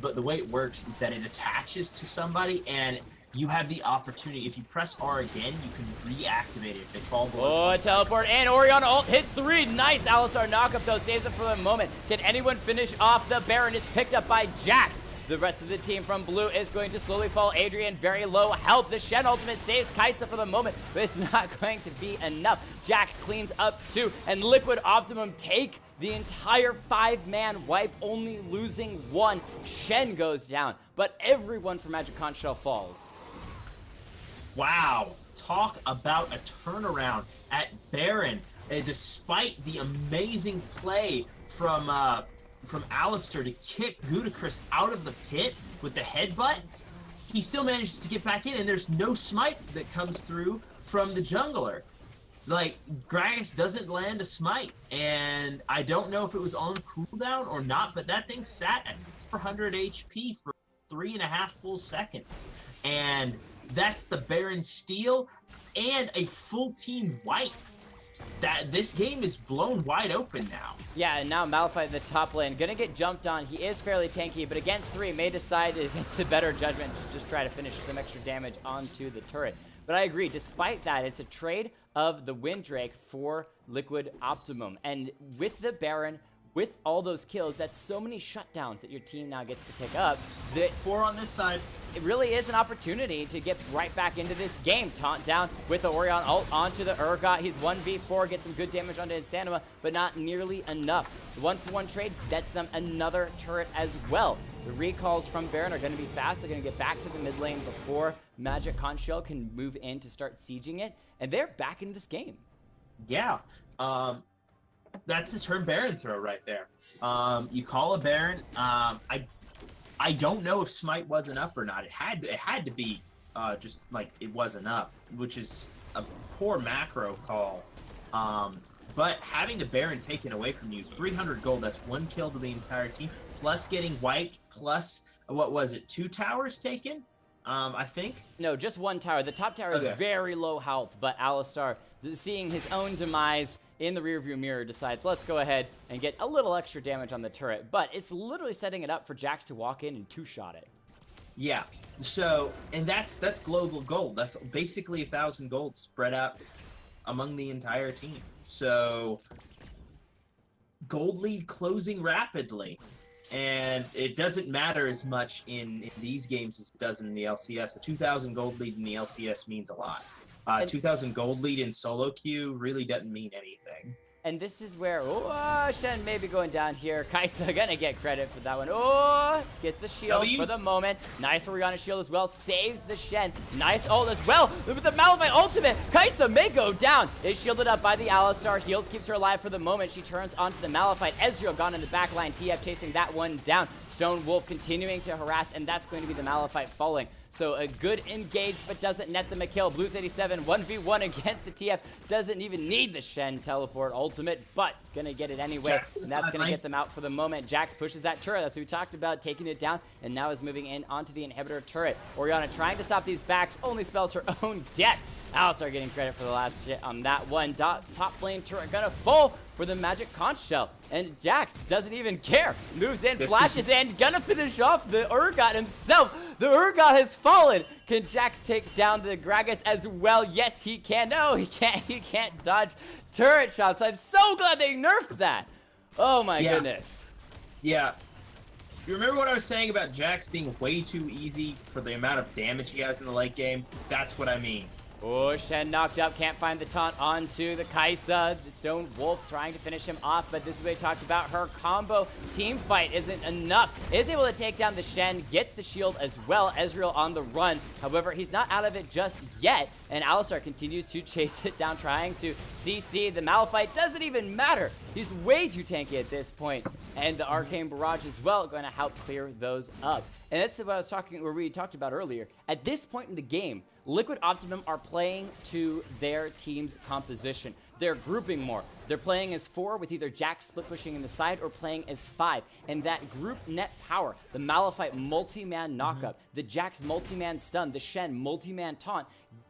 But the way it works is that it attaches to somebody, and you have the opportunity. If you press R again, you can reactivate it if they fall below. Oh, teleport, and Orianna ult hits 3. Nice Alistar knockup though, saves it for the moment. Can anyone finish off the Baron? It's picked up by Jax. The rest of the team from blue is going to slowly fall. Adrian, very low health. The Shen ultimate saves Kai'Sa for the moment, but it's not going to be enough. Jax cleans up too, and Liquid Optimum take the entire 5-man wipe, only losing 1. Shen goes down, but everyone from MagicConchShell falls. Wow, talk about a turnaround at Baron. Despite the amazing play from Alistar to kick Ludacris out of the pit with the headbutt, he still manages to get back in, and there's no smite that comes through from the jungler. Like, Gragas doesn't land a smite, and I don't know if it was on cooldown or not, but that thing sat at 400 HP for 3.5 full seconds. And that's the Baron steal and a full team wipe. That this game is blown wide open now. Yeah, and now Malphite in the top lane, gonna get jumped on. He is fairly tanky, but against 3, may decide it's a better judgment to just try to finish some extra damage onto the turret. But I agree, despite that, it's a trade of the Wind Drake for Liquid Optimum. And with the Baron, with all those kills, that's so many shutdowns that your team now gets to pick up. That 4 on this side. It really is an opportunity to get right back into this game. Taunt down with the Orion ult onto the Urgot. He's 1v4, gets some good damage onto Insanima, but not nearly enough. The 1-for-1 trade gets them another turret as well. The recalls from Baron are going to be fast. They're going to get back to the mid lane before MagicConchShell can move in to start sieging it. And they're back in this game. Yeah. That's a turn Baron throw right there. You call a Baron. I don't know if smite wasn't up or not. It had to be just like it wasn't up, which is a poor macro call. But having the Baron taken away from you is 300 gold. That's 1 kill to the entire team, plus getting wiped, plus what was it, 2 towers taken? I think. No, just 1 tower. The top tower is very low health, but Alistar, seeing his own demise in the rearview mirror, decides, let's go ahead and get a little extra damage on the turret. But it's literally setting it up for Jax to walk in and 2-shot it. Yeah. So, and that's global gold. That's basically 1,000 gold spread out among the entire team. So, gold lead closing rapidly. And it doesn't matter as much in these games as it does in the LCS. A 2,000 gold lead in the LCS means a lot. 2,000 gold lead in solo queue really doesn't mean anything. And this is where, Shen may be going down here. Kai'Sa gonna get credit for that one. Oh, gets the shield for the moment. Nice Orianna shield as well. Saves the Shen. Nice ult as well. With the Malphite ultimate, Kai'Sa may go down. Is shielded up by the Alistar. Heals keeps her alive for the moment. She turns onto the Malphite. Ezreal gone in the backline. TF chasing that one down. Stone Wolf continuing to harass, and that's going to be the Malphite falling. So a good engage, but doesn't net them a kill. Blues 87, 1v1 against the TF. Doesn't even need the Shen teleport ultimate, but it's going to get it anyway. And that's going to get them out for the moment. Jax pushes that turret. That's what we talked about, taking it down, and now is moving in onto the inhibitor turret. Orianna trying to stop these backs, only spells her own death. Alistar getting credit for the last hit on that one. Top lane turret gonna fall for the MagicConchShell. And Jax doesn't even care. Moves in, flashes in, gonna finish off the Urgot himself. The Urgot has fallen. Can Jax take down the Gragas as well? Yes, he can. No, he can't. He can't dodge turret shots. I'm so glad they nerfed that. Oh my goodness. Yeah. You remember what I was saying about Jax being way too easy for the amount of damage he has in the late game? That's what I mean. Oh, Shen knocked up, can't find the taunt onto the Kai'Sa. The Stone Wolf trying to finish him off, but this is what we talked about. Her combo team fight isn't enough. Is able to take down the Shen, gets the shield as well. Ezreal on the run. However, he's not out of it just yet, and Alistar continues to chase it down, trying to CC. The Malphite doesn't even matter. He's way too tanky at this point, and the Arcane Barrage as well going to help clear those up. And that's what I was talking, or we talked about earlier. At this point in the game, Liquid Optimum are playing to their team's composition. They're grouping more. They're playing as 4 with either Jax split pushing in the side or playing as 5. And that group net power, the Malphite multi-man knockup, the Jax multi-man stun, the Shen multi-man taunt,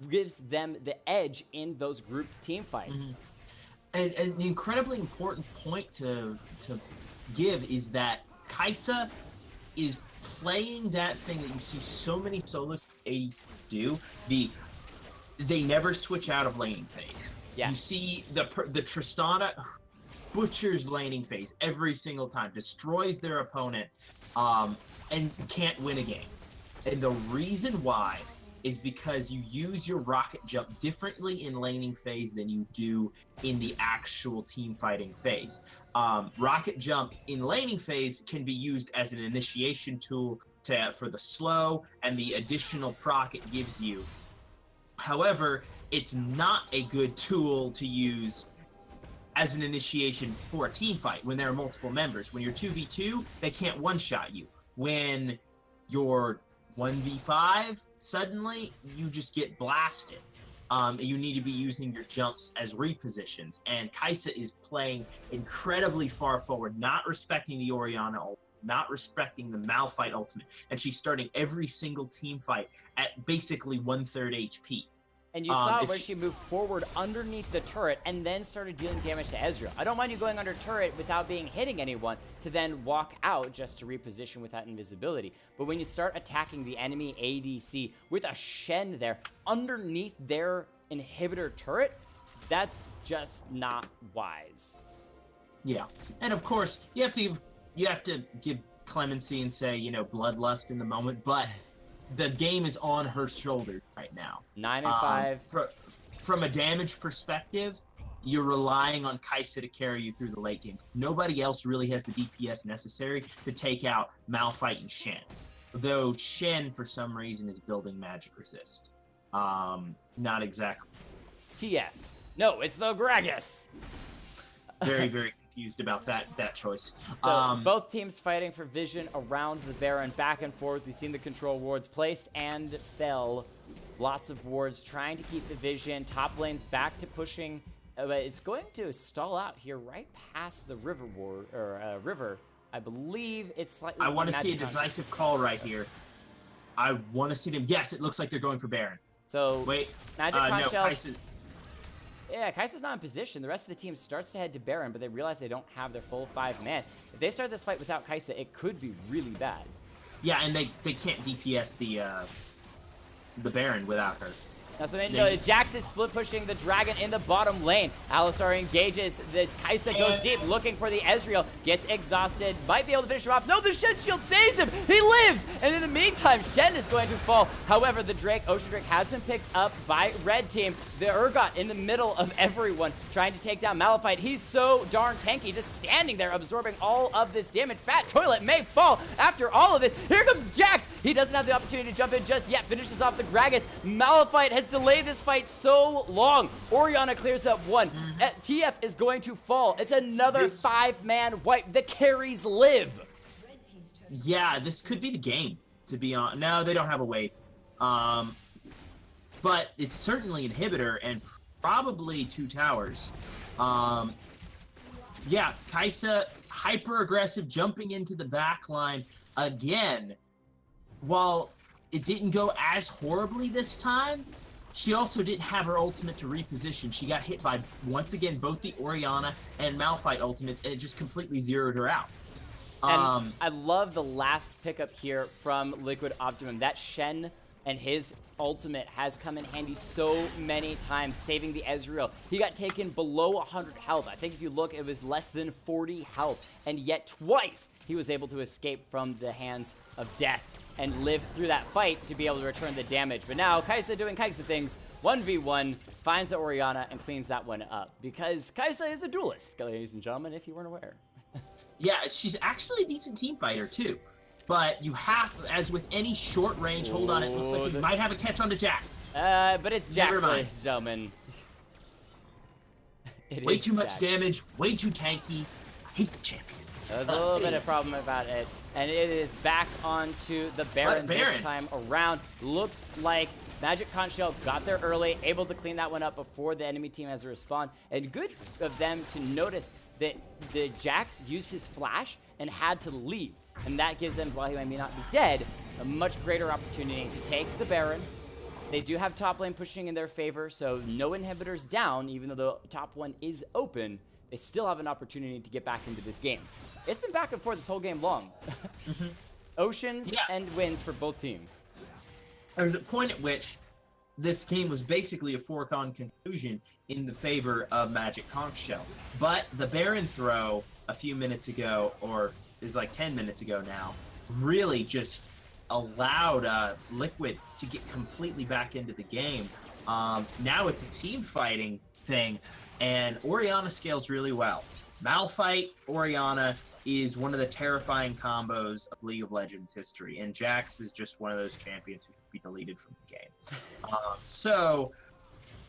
gives them the edge in those group team fights. And an incredibly important point to give is that Kai'Sa is playing that thing that you see so many solo ADCs do. They never switch out of laning phase. Yeah. You see the Tristana butchers laning phase every single time, destroys their opponent, and can't win a game. And the reason why is because you use your rocket jump differently in laning phase than you do in the actual team fighting phase. Rocket jump in laning phase can be used as an initiation tool for the slow and the additional proc it gives you. However, it's not a good tool to use as an initiation for a team fight when there are multiple members. When you're 2v2, they can't one-shot you. When you're 1v5, suddenly you just get blasted. You need to be using your jumps as repositions, and Kai'Sa is playing incredibly far forward, not respecting the Orianna ult, not respecting the Malphite ultimate, and she's starting every single team fight at basically 1/3 HP. And you saw where she moved forward underneath the turret and then started dealing damage to Ezreal. I don't mind you going under turret without hitting anyone to then walk out just to reposition without invisibility. But when you start attacking the enemy ADC with a Shen there underneath their inhibitor turret, that's just not wise. Yeah, and of course you have to give clemency and say, you know, bloodlust in the moment, but the game is on her shoulders right now. 9 and 5. From a damage perspective, you're relying on Kai'Sa to carry you through the late game. Nobody else really has the DPS necessary to take out Malphite and Shen. Though Shen, for some reason, is building magic resist. Not exactly. TF. No, it's the Gragas. Very, very confused about that choice. So both teams fighting for vision around the Baron, back and forth. We've seen the control wards placed and fell. Lots of wards trying to keep the vision. Top lane's back to pushing, but it's going to stall out here right past the river ward or river. I believe it's slightly. I want to see a decisive call right here. I want to see them. Yes, it looks like they're going for Baron. So wait, MagicConchShell. Yeah, Kai'Sa's not in position. The rest of the team starts to head to Baron, but they realize they don't have their full 5-man. If they start this fight without Kai'Sa, it could be really bad. Yeah, and they can't DPS the Baron without her. Now, so Jax is split pushing the dragon in the bottom lane. Alistar engages. The Kai'Sa goes deep, looking for the Ezreal. Gets exhausted. Might be able to finish him off. No, the Shen shield saves him. He lives. And in the meantime, Shen is going to fall. However, the Ocean Drake has been picked up by Red Team. The Urgot in the middle of everyone trying to take down Malphite. He's so darn tanky, just standing there, absorbing all of this damage. Fat Toilet may fall after all of this. Here comes Jax. He doesn't have the opportunity to jump in just yet. Finishes off the Gragas. Malphite has delayed this fight so long. Orianna clears up one. TF is going to fall. It's another 5-man wipe. The carries live. Yeah, this could be the game, to be honest. No, they don't have a wave. But it's certainly inhibitor and probably 2 towers. Yeah, Kai'Sa hyper aggressive, jumping into the back line again. While it didn't go as horribly this time, she also didn't have her ultimate to reposition. She got hit by, once again, both the Orianna and Malphite ultimates, and it just completely zeroed her out. And I love the last pickup here from Liquid Optimum. That Shen and his ultimate has come in handy so many times, saving the Ezreal. He got taken below 100 health. I think if you look, it was less than 40 health. And yet twice he was able to escape from the hands of death and live through that fight to be able to return the damage. But now Kai'Sa doing Kai'Sa things, 1v1, finds the Orianna and cleans that one up. Because Kai'Sa is a duelist, ladies and gentlemen, if you weren't aware. Yeah, she's actually a decent team fighter too. But you have, as with any short range, hold on, it looks like you might have a catch on to Jax. But it's Jax, ladies and gentlemen. Way too much damage, way too tanky. I hate the champion. There's a little bit of problem about it. And it is back onto the Baron this time around. Looks like MagicConchShell got there early, able to clean that one up before the enemy team has to respond. And good of them to notice that the Jax used his flash and had to leave. And that gives them, while he may not be dead, a much greater opportunity to take the Baron. They do have top lane pushing in their favor, so no inhibitors down, even though the top one is open. They still have an opportunity to get back into this game. It's been back and forth this whole game long. Oceans and wins for both teams. There's a point at which this game was basically a foregone conclusion in the favor of MagicConchShell. But the Baron throw a few minutes ago, or is like 10 minutes ago now, really just allowed Liquid to get completely back into the game. Now it's a team fighting thing, and Orianna scales really well. Malphite, Orianna is one of the terrifying combos of League of Legends history, and Jax is just one of those champions who should be deleted from the game. So,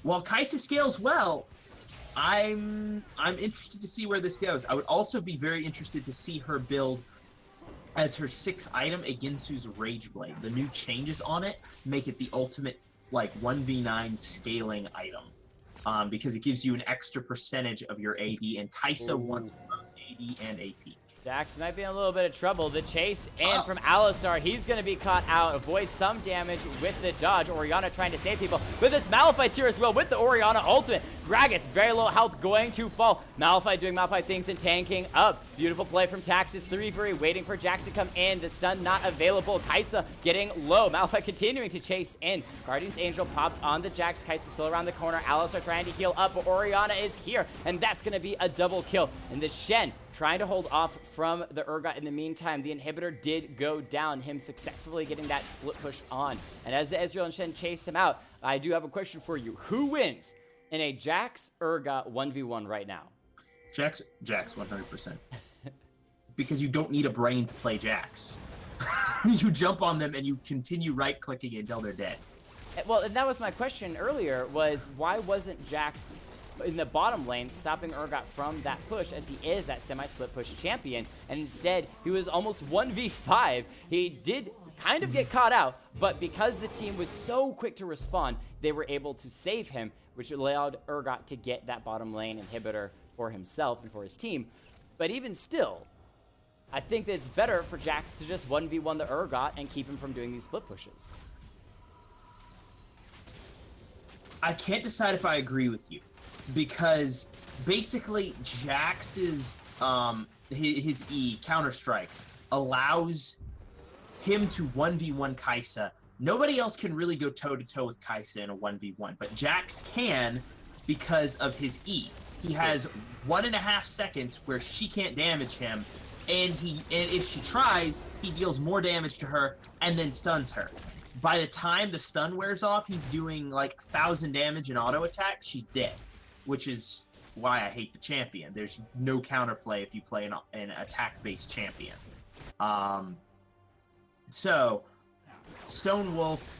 while Kai'Sa scales well, I'm interested to see where this goes. I would also be very interested to see her build as her 6th item a Ginsu's Rage Blade. The new changes on it make it the ultimate like 1v9 scaling item, because it gives you an extra percentage of your AD, and Kai'Sa wants both AD and AP. Jax might be in a little bit of trouble. The chase in from Alistar. He's going to be caught out. Avoid some damage with the dodge. Orianna trying to save people. But this Malphite's here as well with the Orianna ultimate. Gragas, very low health, going to fall. Malphite doing Malphite things and tanking up. Beautiful play from Taxis. 3-3, waiting for Jax to come in. The stun not available. Kai'Sa getting low. Malphite continuing to chase in. Guardian's Angel popped on the Jax. Kai'Sa still around the corner. Alistar trying to heal up, but Orianna is here. And that's going to be a double kill. And the Shen trying to hold off from the Urgot. In the meantime, the inhibitor did go down, him successfully getting that split push on. And as the Ezreal and Shen chase him out, I do have a question for you. Who wins in a Jax Urgot 1v1 right now? Jax 100%. Because you don't need a brain to play Jax. You jump on them and you continue right-clicking until they're dead. Well, and that was my question earlier, was why wasn't Jax in the bottom lane stopping Urgot from that push, as he is that semi-split push champion, and instead he was almost 1v5. He did kind of get caught out, but because the team was so quick to respond, they were able to save him, which allowed Urgot to get that bottom lane inhibitor for himself and for his team. But even still, I think that it's better for Jax to just 1v1 the Urgot and keep him from doing these split pushes. I can't decide if I agree with you, because basically Jax's his E, Counter-Strike, allows him to 1v1 Kai'Sa. Nobody else can really go toe-to-toe with Kai'Sa in a 1v1, but Jax can because of his E. He has 1.5 seconds where she can't damage him, and if she tries, he deals more damage to her and then stuns her. By the time the stun wears off, he's doing like 1,000 damage in auto attack. She's dead, which is why I hate the champion. There's no counterplay if you play an attack-based champion. So Stone Wolf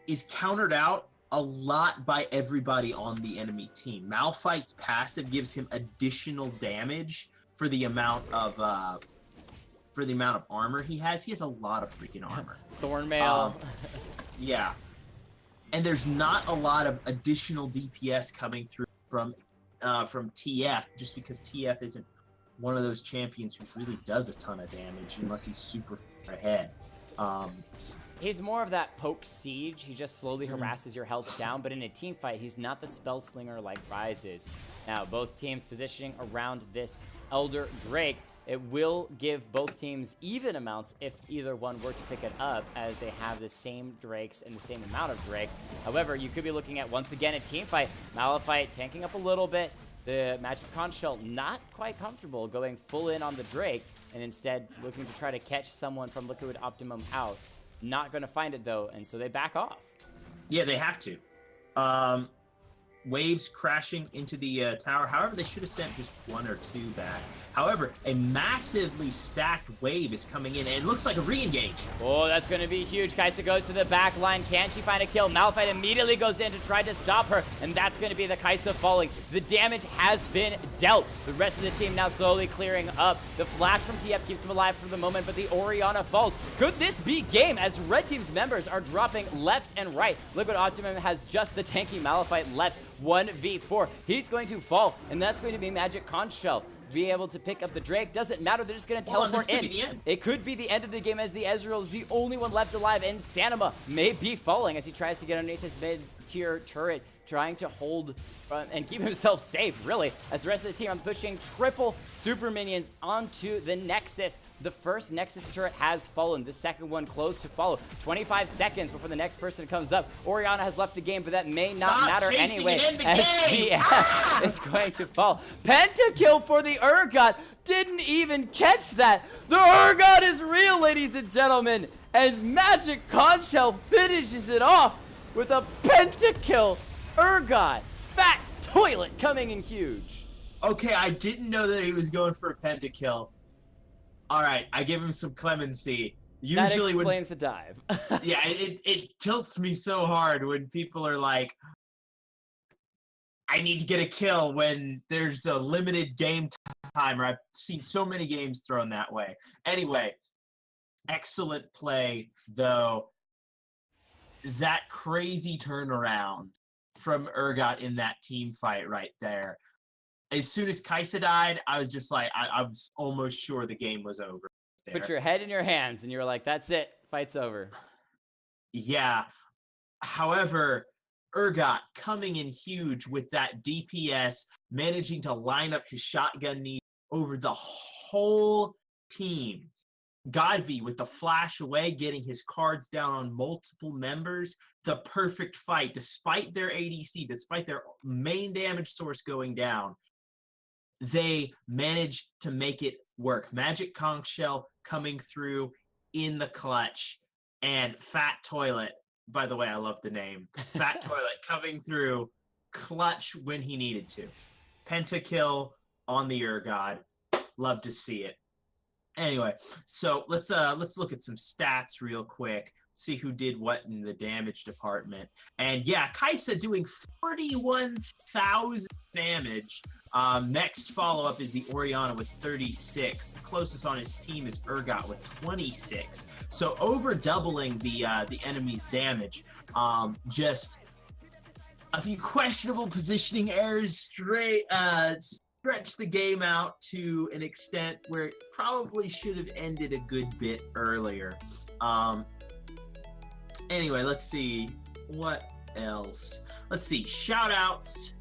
is countered out a lot by everybody on the enemy team. Malphite's passive gives him additional damage for the amount of for the amount of armor he has. He has a lot of freaking armor. Thornmail. Yeah. And there's not a lot of additional DPS coming through from TF, just because TF isn't one of those champions who really does a ton of damage unless he's super far ahead. He's more of that poke siege. He just slowly harasses your health down, but in a team fight, he's not the spell slinger like Ryze is. Now, both teams positioning around this Elder Drake. It will give both teams even amounts if either one were to pick it up, as they have the same Drakes and the same amount of Drakes. However, you could be looking at, once again, a team fight. Malphite tanking up a little bit. The MagicConchShell not quite comfortable going full in on the Drake, and instead looking to try to catch someone from Liquid Optimum out. Not going to find it, though, and so they back off. Yeah, they have to. Waves crashing into the tower. However, they should have sent just 1 or 2 back. However, a massively stacked wave is coming in, and it looks like a re-engage. Oh, that's going to be huge. Kaisa goes to the back line. Can she find a kill? Malphite immediately goes in to try to stop her, and that's going to be the Kaisa falling. The damage has been dealt. The rest of the team now slowly clearing up. The flash from TF keeps him alive for the moment, but the Orianna falls. Could this be game, as Red Team's members are dropping left and right? Liquid Optimum has just the tanky Malphite left. 1v4. He's going to fall, and that's going to be MagicConchShell. Be able to pick up the Drake. Doesn't matter. They're just going to teleport in. It could be the end of the game, as the Ezreal is the only one left alive, and Sanema may be falling as he tries to get underneath his mid-tier turret, trying to hold and keep himself safe, really, as the rest of the team are pushing triple super minions onto the Nexus. The first Nexus turret has fallen. The second one close to follow. 25 seconds before the next person comes up. Orianna has left the game, but that may not matter anyway, as TF is going to fall. Pentakill for the Urgot. Didn't even catch that. The Urgot is real, ladies and gentlemen, and MagicConchShell finishes it off with a pentakill. Urgot, fat toilet coming in huge. Okay, I didn't know that he was going for a pentakill. All right, I give him some clemency. Usually, that explains the dive. Yeah, it tilts me so hard when people are like, I need to get a kill when there's a limited game time. I've seen so many games thrown that way. Anyway, excellent play, though. That crazy turnaround from Urgot in that team fight right there. As soon as Kaisa died, I was just like, I was almost sure the game was over there. Put your head in your hands and you're like, that's it, fight's over. Yeah. However, Urgot coming in huge with that DPS, managing to line up his shotgun knee over the whole team. Godv with the flash away, getting his cards down on multiple members. The perfect fight, despite their ADC, despite their main damage source going down. They managed to make it work. MagicConchShell coming through in the clutch, and Fat Toilet, by the way, I love the name. Fat Toilet coming through clutch when he needed to. Pentakill on the Urgot. Love to see it. Anyway, so let's look at some stats real quick. See who did what in the damage department. And yeah, Kaisa doing 41,000 damage. Next follow-up is the Orianna with 36. The closest on his team is Urgot with 26. So over doubling the enemy's damage. Just a few questionable positioning errors, stretch the game out to an extent where it probably should have ended a good bit earlier. Anyway, let's see what else. Let's see, shout outs.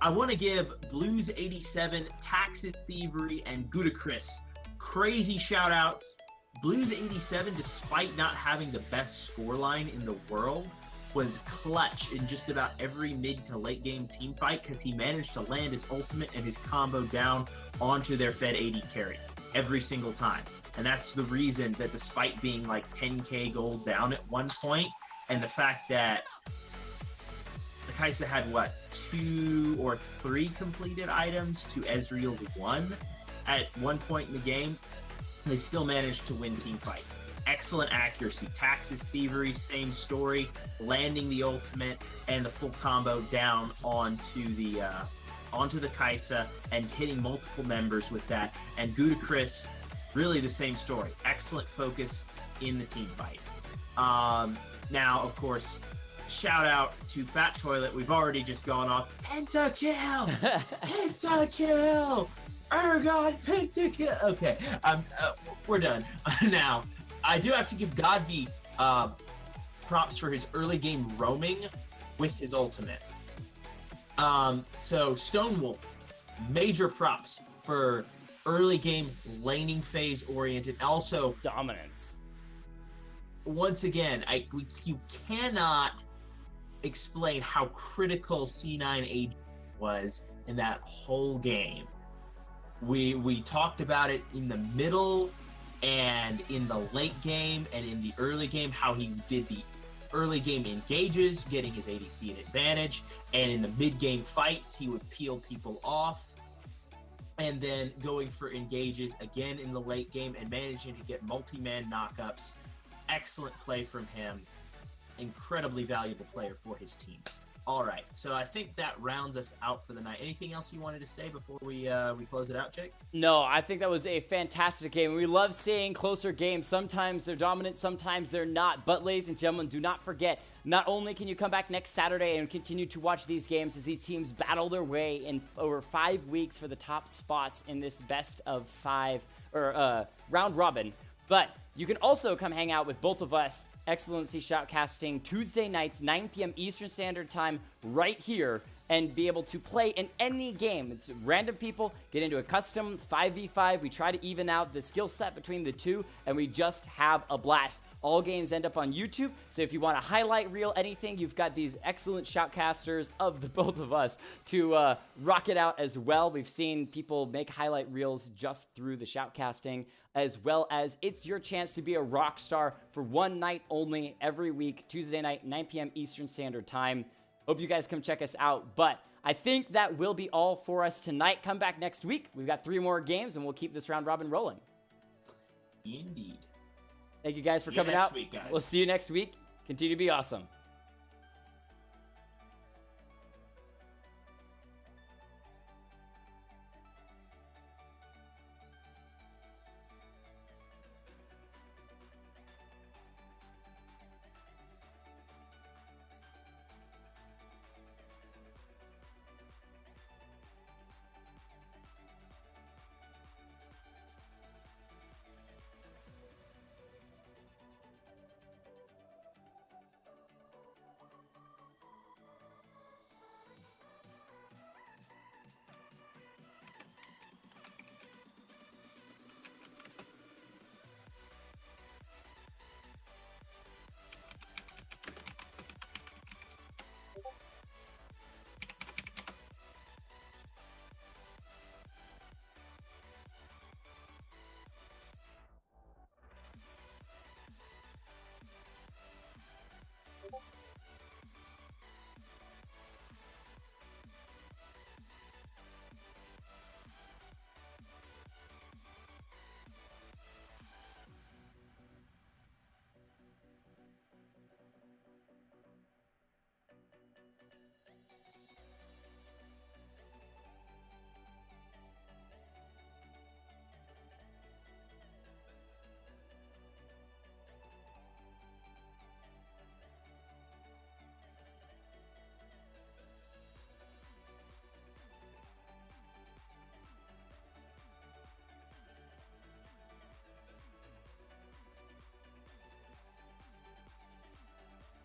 I want to give Blues87, Taxis Thievery, and Gudacris crazy shout outs. Blues87, despite not having the best scoreline in the world, was clutch in just about every mid to late game team fight because he managed to land his ultimate and his combo down onto their Fed 80 carry every single time. And that's the reason that despite being like 10k gold down at one point, and the fact that the Kaisa had what, 2 or 3 completed items to Ezreal's 1 at one point in the game, they still managed to win team fights. Excellent accuracy. Taxis Thievery, same story, landing the ultimate and the full combo down onto the Kaisa and hitting multiple members with that. And Gudacris really the same story. Excellent focus in the team fight. Now, of course, shout out to Fat Toilet. We've already just gone off. Pentakill! Pentakill! Ergon Pentakill! Okay, we're done. Now, I do have to give Godv props for his early game roaming with his ultimate. So Stonewolf, major props for early game laning phase oriented. Also, dominance. Once again, you cannot explain how critical C9 AD was in that whole game. We talked about it in the middle and in the late game and in the early game, how he did the early game engages, getting his ADC an advantage, and in the mid game fights, he would peel people off, and then going for engages again in the late game and managing to get multi-man knockups. Excellent play from him. Incredibly valuable player for his team. All right, so I think that rounds us out for the night. Anything else you wanted to say before we close it out, Jake? No, I think that was a fantastic game. We love seeing closer games. Sometimes they're dominant, sometimes they're not. But ladies and gentlemen, do not forget, not only can you come back next Saturday and continue to watch these games as these teams battle their way in over 5 weeks for the top spots in this best of 5 or round robin, but you can also come hang out with both of us, XLNC Shoutcasting, Tuesday nights, 9 p.m. Eastern Standard Time, right here, and be able to play in any game. It's random people get into a custom 5v5. We try to even out the skill set between the two, and we just have a blast. All games end up on YouTube, so if you want a highlight reel, anything, you've got these excellent shoutcasters of the both of us to rock it out as well. We've seen people make highlight reels just through the shoutcasting, as well as it's your chance to be a rock star for one night only every week, Tuesday night, 9 p.m. Eastern Standard Time. Hope you guys come check us out, but I think that will be all for us tonight. Come back next week. We've got 3 more games, and we'll keep this round robin rolling. Indeed. Thank you guys for coming out. Week, guys. We'll see you next week. Continue to be awesome.